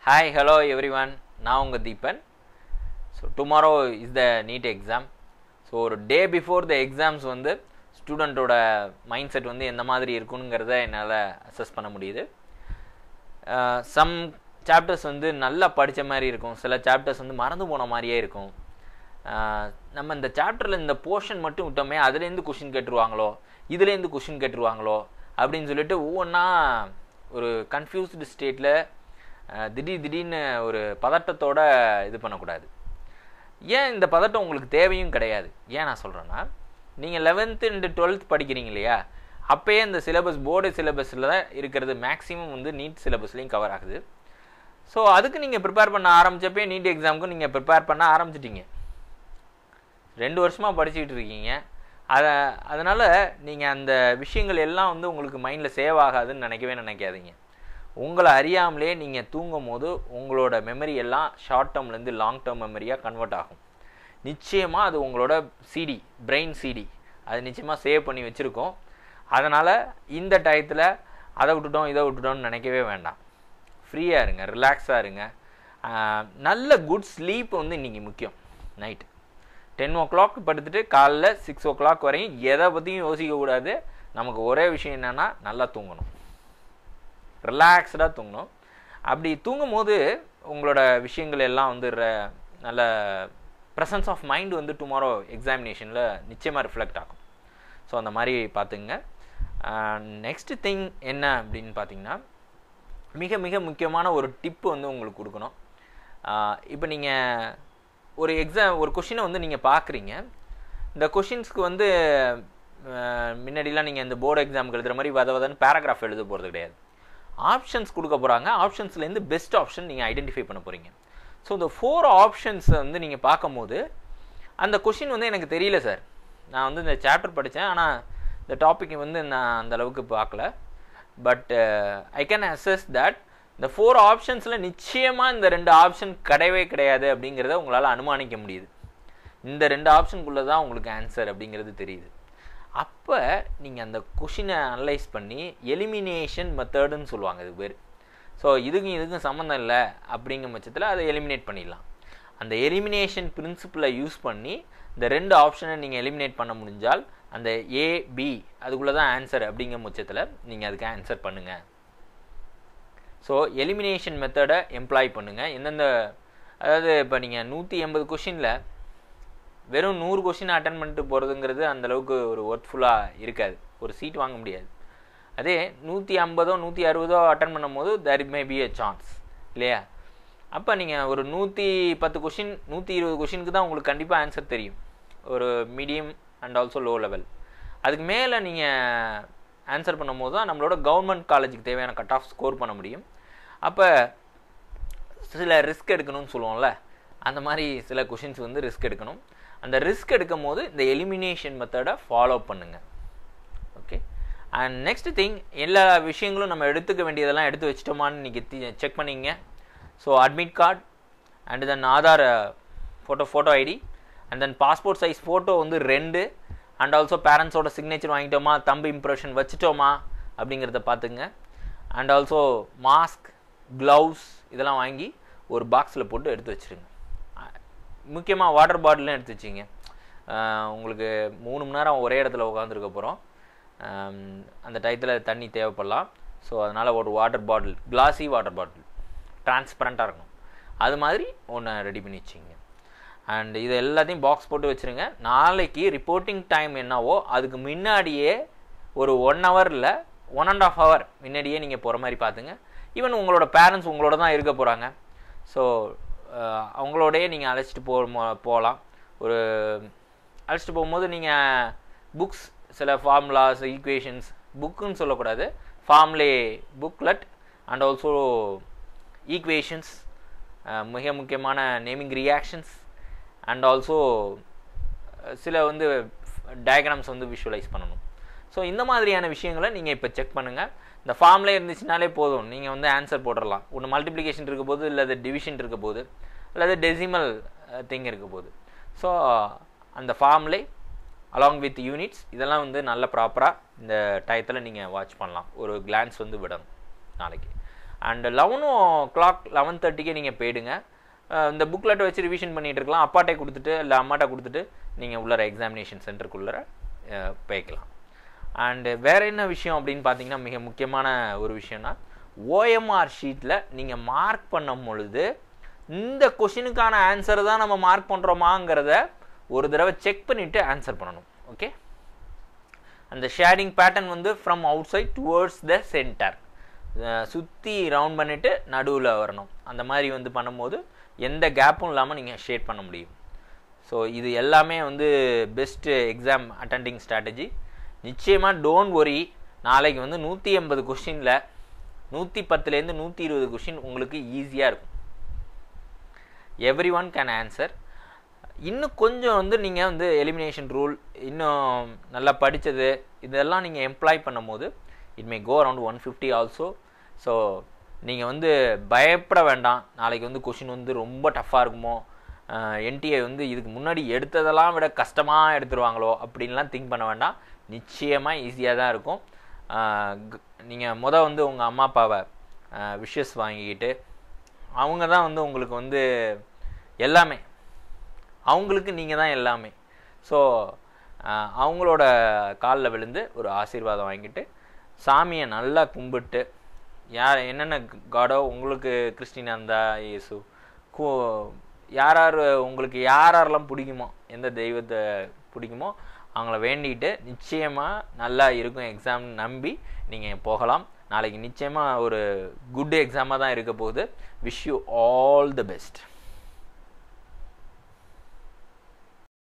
Hi, hello everyone. Now unga Deepan. So tomorrow is the NEET exam. So day before the exams வந்து ஸ்டூடெண்ட்டோட mind set வந்து எந்த மாதிரி இருக்குங்கிறத என்னால் assess பண்ண முடியுது. சம் சாப்டர்ஸ் வந்து நல்லா படித்த மாதிரி இருக்கும், சில சாப்டர்ஸ் வந்து மறந்து போன மாதிரியே இருக்கும். நம்ம இந்த சாப்டரில் இந்த போர்ஷன் மட்டும் விட்டோமே அதுலேருந்து கொஷின் கேட்டுருவாங்களோ இதுலேருந்து கொஷின் கேட்டுருவாங்களோ அப்படின்னு சொல்லிட்டு ஒவ்வொன்றா ஒரு கன்ஃபியூஸ்டு ஸ்டேட்டில் திடீர்னு ஒரு பதட்டத்தோடு இது பண்ணக்கூடாது. ஏன் இந்த பதட்டம் உங்களுக்கு தேவையும் கிடையாது. ஏன் நான் சொல்கிறேன்னா, நீங்கள் 11th and 12th படிக்கிறீங்க இல்லையா, அப்போயே இந்த சிலபஸ் போர்டு சிலபஸில் தான் இருக்கிறது மேக்ஸிமம் வந்து நீட் சிலபஸ்லேயும் கவர் ஆகுது. ஸோ அதுக்கு நீங்கள் ப்ரிப்பேர் பண்ண ஆரம்பித்தப்பே நீட் எக்ஸாமுக்கு நீங்கள் ப்ரிப்பேர் பண்ண ஆரம்பிச்சிட்டிங்க. 2 வருஷமாக படிச்சுக்கிட்டு இருக்கீங்க. அதனால் நீங்கள் அந்த விஷயங்கள் எல்லாம் வந்து உங்களுக்கு மைண்டில் சேவ் ஆகாதுன்னு நினைக்காதீங்க. உங்களை அறியாமலே நீங்கள் தூங்கும் போது உங்களோட மெமரி எல்லாம் ஷார்ட் டேர்ம்லேருந்து லாங் டேர்ம் மெமரியாக கன்வெர்ட் ஆகும். நிச்சயமாக அது உங்களோட சிடி, பிரெயின் சிடி, அது நிச்சயமாக சேவ் பண்ணி வச்சுருக்கோம். அதனால் இந்த டயத்தில் அதை விட்டுட்டோம் இதை விட்டுட்டோம்னு நினைக்கவே வேண்டாம். ஃப்ரீயாக இருங்க, ரிலாக்ஸாக இருங்க. நல்ல குட் ஸ்லீப் வந்து இன்றைக்கி முக்கியம். நைட்டு 10 o'clock படுத்துட்டு காலைல 6 o'clock வரையும் எதை பற்றியும் யோசிக்கக்கூடாது. நமக்கு ஒரே விஷயம் என்னென்னா நல்லா தூங்கணும், ரிலாக்ஸ்டாக தூங்கணும். அப்படி தூங்கும் போது உங்களோட விஷயங்கள் எல்லாம் வந்து நல்ல ப்ரெசன்ஸ் ஆஃப் மைண்ட் வந்து டுமாரோ எக்ஸாமினேஷனில் நிச்சயமாக ரிஃப்ளெக்ட் ஆகும். ஸோ அந்த மாதிரி பார்த்துங்க. நெக்ஸ்ட் திங் என்ன அப்படின்னு பார்த்தீங்கன்னா, மிக மிக முக்கியமான ஒரு டிப்பு வந்து உங்களுக்கு கொடுக்கணும். இப்போ நீங்கள் ஒரு கொஷினை வந்து நீங்கள் பார்க்குறீங்க. இந்த கொஷின்ஸ்க்கு வந்து முன்னாடிலாம் நீங்கள் இந்த போர்டு எக்ஸாமுக்கு எழுதுகிற மாதிரி வதன்னு பேராகிராஃப் எழுத போகிறது கிடையாது. ஆப்ஷன்ஸ் கொடுக்க போகிறாங்க. ஆப்ஷன்ஸ்லேருந்து பெஸ்ட் ஆப்ஷன் நீங்கள் ஐடென்டிஃபை பண்ண போகிறீங்க. ஸோ இந்த 4 ஆப்ஷன்ஸை வந்து நீங்கள் பார்க்கும்போது அந்த கொஷின் வந்து எனக்கு தெரியல சார், நான் வந்து இந்த சாப்டர் படித்தேன், ஆனால் இந்த டாபிக் வந்து நான் அந்தளவுக்கு பார்க்கல, but I can assess that இந்த 4 ஆப்ஷன்ஸில் நிச்சயமாக இந்த 2 ஆப்ஷன் கிடையாது அப்படிங்கிறத உங்களால் அனுமானிக்க முடியுது. இந்த 2 ஆப்ஷனுக்குள்ளே தான் உங்களுக்கு ஆன்சர் அப்படிங்கிறது தெரியுது. அப்போ நீங்கள் அந்த கொஷினை அனலைஸ் பண்ணி எலிமினேஷன் மெத்தடுன்னு சொல்லுவாங்க இது பேர். ஸோ இதுக்கும் சம்மந்தம் இல்லை அப்படிங்கிற பட்சத்தில் அதை எலிமினேட் பண்ணிடலாம். அந்த எலிமினேஷன் பிரின்சிபிளை யூஸ் பண்ணி இந்த 2 ஆப்ஷனை நீங்கள் எலிமினேட் பண்ண முடிஞ்சால் அந்த ஏபி அதுக்குள்ளே தான் ஆன்சர் அப்படிங்கிற பட்சத்தில் நீங்கள் அதுக்கு ஆன்சர் பண்ணுங்கள். ஸோ எலிமினேஷன் மெத்தடை எம்ப்ளாய் பண்ணுங்கள். அதாவது இப்போ நீங்கள் 180 கொஷினில் வெறும் 100 கொஷின் அட்டன் பண்ணிட்டு போகிறதுங்கிறது அந்தளவுக்கு ஒரு ஒர்த்ஃபுல்லாக இருக்காது, ஒரு சீட் வாங்க முடியாது. அதே 150 160 அட்டன் பண்ணும் போது தேர் மே பி எ சான்ஸ் இல்லையா. அப்போ நீங்கள் ஒரு 110 கொஷின் 120 கொஷினுக்கு தான் உங்களுக்கு கண்டிப்பாக ஆன்சர் தெரியும், ஒரு medium and also low level. அதுக்கு மேலே நீங்கள் ஆன்சர் பண்ணும் போது தான் நம்மளோட கவர்மெண்ட் காலேஜுக்கு தேவையான கட் ஆஃப் ஸ்கோர் பண்ண முடியும். அப்போ சில ரிஸ்க் எடுக்கணும்னு சொல்லுவோம்ல, அந்த மாதிரி சில கொஷின்ஸ் வந்து ரிஸ்க் எடுக்கணும். அந்த ரிஸ்க் எடுக்கும் போது இந்த எலிமினேஷன் மெத்தடை ஃபாலோ பண்ணுங்கள். ஓகே. அண்ட் நெக்ஸ்ட் திங், எல்லா விஷயங்களும் நம்ம எடுத்துக்க வேண்டியதெல்லாம் எடுத்து வச்சிட்டோமான்னு இன்றைக்கி செக் பண்ணிங்க. So admit card and then Aadhaar photo ID and then passport size photo வந்து 2 அண்ட் ஆல்சோ பேரண்ட்ஸோட சிக்னேச்சர் வாங்கிட்டோமா, தம்பு இம்ப்ரெஷன் வச்சுட்டோமா அப்படிங்கிறத பார்த்துங்க. அண்ட் ஆல்சோ மாஸ்க், க்ளவுஸ் இதெல்லாம் வாங்கி ஒரு பாக்ஸில் போட்டு எடுத்து வச்சுருங்க. முக்கியமாக வாட்டர் பாட்டிலும் எடுத்து வச்சிங்க. உங்களுக்கு 3 மணி நேரம் ஒரே இடத்துல உட்காந்துருக்க போகிறோம், அந்த டயத்தில் தண்ணி தேவைப்படலாம். ஸோ அதனால் ஒரு water bottle, glassy water bottle, டிரான்ஸ்பரண்ட்டாக இருக்கும், அது மாதிரி ஒன்று ரெடி பண்ணி வச்சிங்க. அண்ட் இது எல்லாத்தையும் பாக்ஸ் போட்டு வச்சுருங்க. நாளைக்கு ரிப்போர்ட்டிங் டைம் என்னவோ அதுக்கு முன்னாடியே ஒரு 1 ஹவரில் 1.5 hour முன்னாடியே நீங்கள் போகிற மாதிரி பார்த்துங்க. ஈவன் உங்களோட பேரண்ட்ஸ் உங்களோட தான் இருக்க போகிறாங்க. ஸோ அவங்களோடையே நீங்கள் அழைச்சிட்டு போகலாம். அழைச்சிட்டு போகும்போது நீங்கள் புக்ஸ், சில ஃபார்முலாஸ், ஈக்குவேஷன்ஸ், புக்குன்னு சொல்லக்கூடாது, ஃபார்முலே புக்லெட் அண்ட் ஆல்சோ ஈக்குவேஷன்ஸ், மிக முக்கியமான நேமிங் ரியாக்ஷன்ஸ் அண்ட் ஆல்சோ சில வந்து டயக்ராம்ஸ் வந்து விஷுவலைஸ் பண்ணணும். ஸோ இந்த மாதிரியான விஷயங்களை நீங்கள் இப்போ செக் பண்ணுங்கள். இந்த ஃபார்ம்லேயே இருந்துச்சுனாலே போதும், நீங்கள் வந்து ஆன்சர் போட்டுடலாம். ஒன்று மல்டிப்ளிகேஷன் இருக்க போது, இல்லை டிவிஷன் இருக்க போது, அல்லது டெசிமல் திங் இருக்க போது. ஸோ அந்த ஃபார்ம்லே அலாங் வித் யூனிட்ஸ் இதெல்லாம் வந்து நல்ல ப்ராப்பராக இந்த டயத்தில் நீங்கள் வாட்ச் பண்ணலாம், ஒரு கிளான்ஸ் வந்து விடணும் நாளைக்கு. அண்ட் 11:00 11:30க்கே நீங்கள் போயிடுங்க. இந்த புக்லெட்டை வச்சு ரிவிஷன் பண்ணிகிட்டு இருக்கலாம். அப்பாட்டே கொடுத்துட்டு இல்லை அம்மாட்ட கொடுத்துட்டு நீங்கள் உள்ளர எக்ஸாமினேஷன் சென்டருக்குள்ளே போய்க்கலாம். அண்டு வேறு என்ன விஷயம் அப்படின்னு பார்த்தீங்கன்னா, மிக முக்கியமான ஒரு விஷயம்னா, ஓஎம்ஆர் ஷீட்டில் நீங்கள் மார்க் பண்ணும் பொழுது இந்த கொஷினுக்கான ஆன்சர் தான் நம்ம மார்க் பண்ணுறோமாங்கிறத ஒரு தடவை செக் பண்ணிவிட்டு ஆன்சர் பண்ணணும். ஓகே, அந்த ஷேடிங் பேட்டர்ன் வந்து from outside towards the centre, சுற்றி ரவுண்ட் பண்ணிவிட்டு நடுவில் வரணும். அந்த மாதிரி வந்து பண்ணும்போது எந்த கேப்பும் இல்லாமல் நீங்கள் ஷேட் பண்ண முடியும். ஸோ இது எல்லாமே வந்து பெஸ்ட்டு எக்ஸாம் அட்டெண்டிங் ஸ்ட்ராட்டஜி. நிச்சயமாக டோன்ட் ஒரி, நாளைக்கு வந்து 180 கொஷினில் 110லேருந்து 120 கொஷின் உங்களுக்கு ஈஸியாக இருக்கும். Every one can answer. இன்னும் கொஞ்சம் வந்து நீங்கள் வந்து எலிமினேஷன் ரூல் இன்னும் நல்லா படித்தது இதெல்லாம் நீங்கள் எம்ப்ளாய் பண்ணும் போது it may go around 150 also. So நீங்கள் வந்து பயப்பட வேண்டாம், நாளைக்கு வந்து கொஷின் வந்து ரொம்ப டஃப்பாக இருக்குமோ, என்டிஏ வந்து இதுக்கு முன்னாடி எடுத்ததெல்லாம் விட கஷ்டமாக எடுத்துருவாங்களோ அப்படின்லாம் திங்க் பண்ண வேண்டாம். நிச்சயமாக ஈஸியாக தான் இருக்கும். நீங்கள் வந்து உங்கள் அம்மா அப்பாவை விஷஸ் வாங்கிக்கிட்டு, அவங்க தான் வந்து உங்களுக்கு வந்து எல்லாமே, அவங்களுக்கு நீங்கள் தான் எல்லாமே. ஸோ அவங்களோட காலில் விழுந்து ஒரு ஆசீர்வாதம் வாங்கிட்டு சாமியை நல்லா கும்பிட்டு, என்னென்ன காடோ உங்களுக்கு கிறிஸ்டினா இருந்தால் இயேசு, யார் உங்களுக்கு யாரெல்லாம் பிடிக்குமோ, எந்த தெய்வத்தை பிடிக்குமோ அவங்கள வேண்டிக்கிட்டு நிச்சயமாக நல்லா இருக்கும் எக்ஸாம் நம்பி நீங்கள் போகலாம். நாளைக்கு நிச்சயமாக ஒரு குட் எக்ஸாமாக தான் இருக்க போகுது. Wish you all the best.